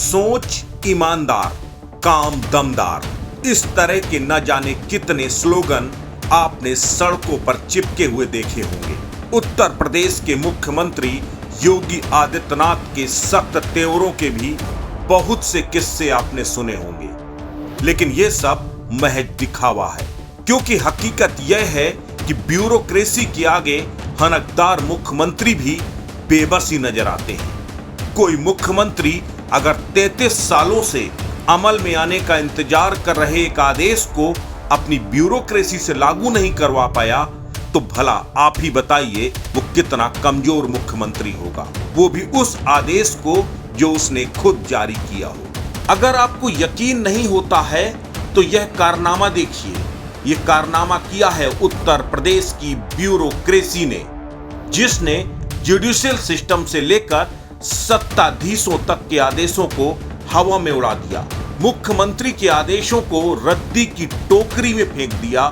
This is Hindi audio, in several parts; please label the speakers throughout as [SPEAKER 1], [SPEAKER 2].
[SPEAKER 1] सोच ईमानदार, काम दमदार, इस तरह के न जाने कितने स्लोगन आपने सड़कों पर चिपके हुए देखे होंगे। उत्तर प्रदेश के मुख्यमंत्री योगी आदित्यनाथ के सख्त तेवरों के भी बहुत से किस्से आपने सुने होंगे, लेकिन यह सब महज दिखावा है, क्योंकि हकीकत यह है कि ब्यूरोक्रेसी के आगे हनकदार मुख्यमंत्री भी बेबस ही नजर आते हैं। कोई मुख्यमंत्री अगर 33 सालों से अमल में आने का इंतजार कर रहे एक आदेश को अपनी ब्यूरोक्रेसी से लागू नहीं करवा पाया, तो भला आप ही बताइए वो कितना कमजोर मुख्यमंत्री होगा, वो भी उस आदेश को जो उसने खुद जारी किया हो। अगर आपको यकीन नहीं होता है तो यह कारनामा देखिए। यह कारनामा किया है उत्तर प्रदेश की ब्यूरोक्रेसी ने, जिसने जुडिशियल सिस्टम से लेकर सत्ताधीशों तक के आदेशों को हवा में उड़ा दिया, मुख्यमंत्री के आदेशों को रद्दी की टोकरी में फेंक दिया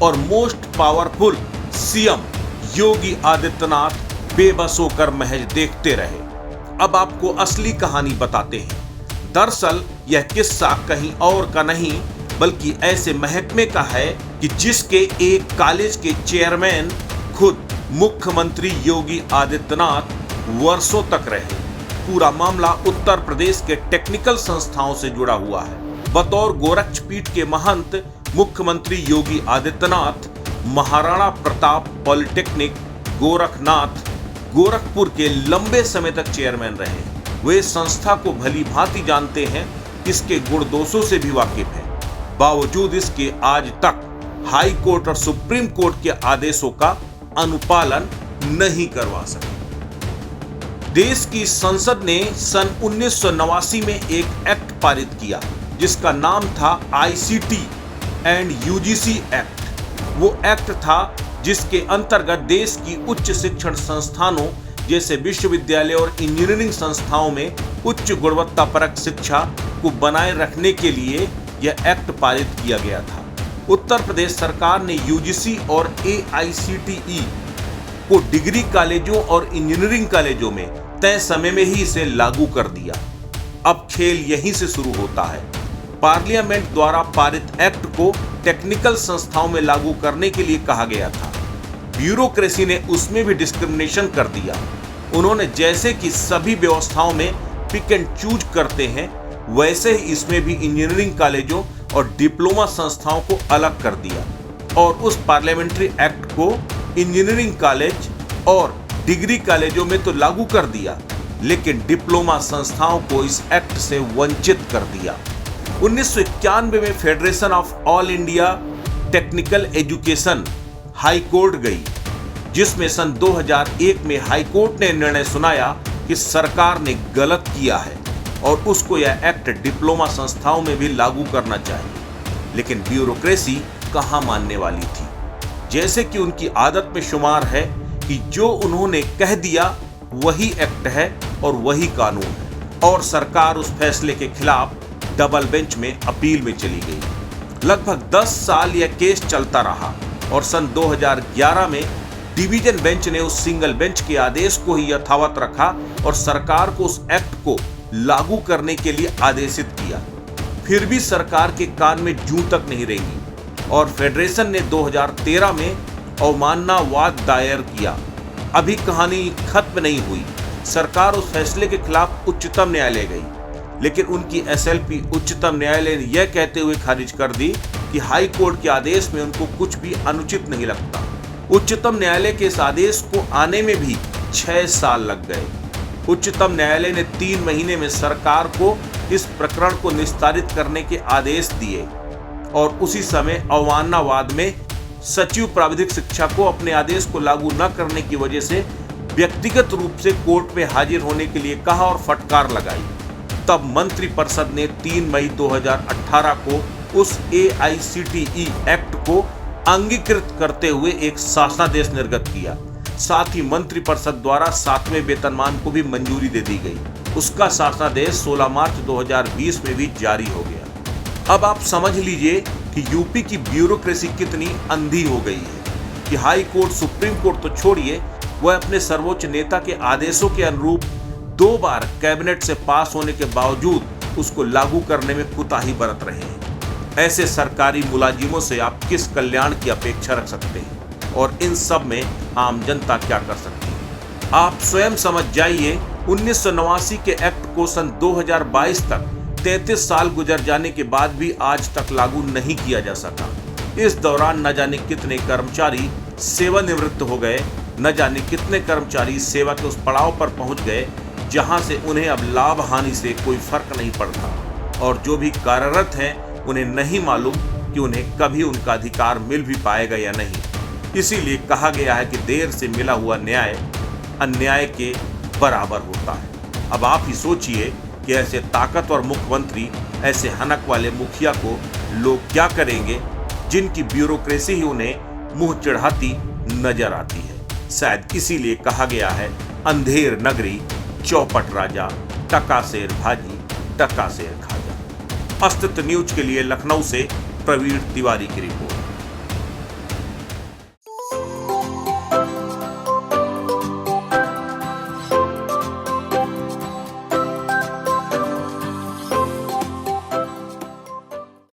[SPEAKER 1] और most powerful CM Yogi Adityanath बेबस होकर महज देखते रहे। अब आपको असली कहानी बताते हैं। दरअसल यह किस्सा कहीं और का नहीं बल्कि ऐसे महकमे का है कि जिसके एक कॉलेज के चेयरमैन खुद मुख्यमंत्री योगी आदित्यनाथ वर्षों तक रहे। पूरा मामला उत्तर प्रदेश के टेक्निकल संस्थाओं से जुड़ा हुआ है। बतौर गोरक्षपीठ के महंत मुख्यमंत्री योगी आदित्यनाथ महाराणा प्रताप पॉलिटेक्निक गोरखनाथ गोरखपुर के लंबे समय तक चेयरमैन रहे। वे संस्था को भली भांति जानते हैं, इसके गुण दोषों से भी वाकिफ हैं। बावजूद इसके आज तक हाई कोर्ट और सुप्रीम कोर्ट के आदेशों का अनुपालन नहीं करवा सके। देश की संसद ने सन 1989 में एक एक्ट पारित किया जिसका नाम था आईसीटी एंड यूजीसी एक्ट। वो एक्ट था जिसके अंतर्गत देश की उच्च शिक्षण संस्थानों जैसे विश्वविद्यालय और इंजीनियरिंग संस्थाओं में उच्च गुणवत्तापरक शिक्षा को बनाए रखने के लिए यह एक्ट पारित किया गया था। उत्तर प्रदेश सरकार ने यूजीसी और एआईसीटीई को डिग्री कॉलेजों और इंजीनियरिंग कॉलेजों में तय समय में ही इसे लागू कर दिया। अब खेल यहीं से शुरू होता है। पार्लियामेंट द्वारा पारित एक्ट को टेक्निकल संस्थाओं में लागू करने के लिए कहा गया था। ब्यूरोक्रेसी ने उसमें भी डिस्क्रिमिनेशन कर दिया। उन्होंने जैसे कि सभी व्यवस्थाओं में पिक एंड चूज करते हैं, वैसे ही इसमें भी इंजीनियरिंग कॉलेजों और डिप्लोमा संस्थाओं को अलग कर दिया और उस पार्लियामेंट्री एक्ट को इंजीनियरिंग कॉलेज और डिग्री कॉलेजों में तो लागू कर दिया, लेकिन डिप्लोमा संस्थाओं को इस एक्ट से वंचित कर दिया। 1991 में federation of all India technical education high court गई, जिसमें सन 2001 में हाई कोर्ट ने निर्णय सुनाया कि सरकार ने गलत किया है और उसको यह एक्ट डिप्लोमा संस्थाओं में भी लागू करना चाहिए। लेकिन ब्यूरोक्रेसी कहाँ मानने वाली थी। जैसे कि उनकी आदत में शुमार है कि जो उन्होंने कह दिया वही एक्ट है और वही कानून है, और सरकार उस फैसले के खिलाफ डबल बेंच में अपील में चली गई। लगभग 10 साल यह केस चलता रहा और सन 2011 में डिवीजन बेंच ने उस सिंगल बेंच के आदेश को ही यथावत रखा और सरकार को उस एक्ट को लागू करने के लिए आदेशित किया। फिर भी सरकार के कान में जूं तक नहीं रेंगी और फेडरेशन ने 2013 में अवमानना वाद दायर किया। अभी कहानी खत्म नहीं हुई। सरकार उस फैसले के खिलाफ उच्चतम न्यायालय गई, लेकिन उनकी एसएलपी उच्चतम न्यायालय ने यह कहते हुए खारिज कर दी कि हाई कोर्ट के आदेश में उनको कुछ भी अनुचित नहीं लगता। उच्चतम न्यायालय के इस आदेश को आने में भी 6 साल लग गए। उच्चतम न्यायालय ने 3 महीने में सरकार को इस प्रकरण को निस्तारित करने के आदेश दिए और उसी समय अवमाननावाद में सचिव प्राविधिक शिक्षा को अपने आदेश को लागू न करने की वजह से व्यक्तिगत रूप से कोर्ट में हाजिर होने के लिए कहा और फटकार लगाई। तब मंत्रिपरिषद ने 3 मई 2018 को उस एआईसीटीई एक्ट को अंगीकृत करते हुए एक शासनादेश निर्गत किया। साथ ही मंत्रिपरिषद द्वारा 7वें वेतनमान को भी मंजूरी दे दी गई। उसका शासनादेश 16 मार्च 2020 में भी जारी हो गया। अब आप समझ लीजिए कि यूपी की ब्यूरोक्रेसी कितनी अंधी हो गई है कि हाई कोर्ट सुप्रीम कोर्ट तो छोड़िए, वह अपने सर्वोच्च नेता के आदेशों के अनुरूप 2 बार कैबिनेट से पास होने के बावजूद उसको लागू करने में कुताही बरत रहे हैं। ऐसे सरकारी मुलाजिमों से आप किस कल्याण की अपेक्षा रख सकते हैं और इन सब में आम जनता क्या कर सकती है? आप स्वयं समझ जाइए। 1989 के एक्ट को सन 2022 तक 33 साल गुजर जाने के बाद भी आज तक लागू नहीं किया जा सका। इस दौरान न जाने कितने कर्मचारी सेवानिवृत्त हो गए, न जाने कितने कर्मचारी सेवा के उस पड़ाव पर पहुंच गए जहां से उन्हें अब लाभ हानि से कोई फर्क नहीं पड़ता, और जो भी कार्यरत हैं उन्हें नहीं मालूम कि उन्हें कभी उनका अधिकार मिल भी पाएगा या नहीं। इसीलिए कहा गया है कि देर से मिला हुआ न्याय अन्याय के बराबर होता है। अब आप ही सोचिए कि ऐसे ताकतवर मुख्यमंत्री, ऐसे हनक वाले मुखिया को लोग क्या करेंगे, जिनकी ब्यूरोक्रेसी ही उन्हें मुंह चिढ़ाती नजर आती है। शायद इसीलिए कहा गया है, अंधेर नगरी चौपट राजा, टका शेर भाजी टका शेर खाजा। अस्तित्व न्यूज के लिए लखनऊ से प्रवीण तिवारी की रिपोर्ट।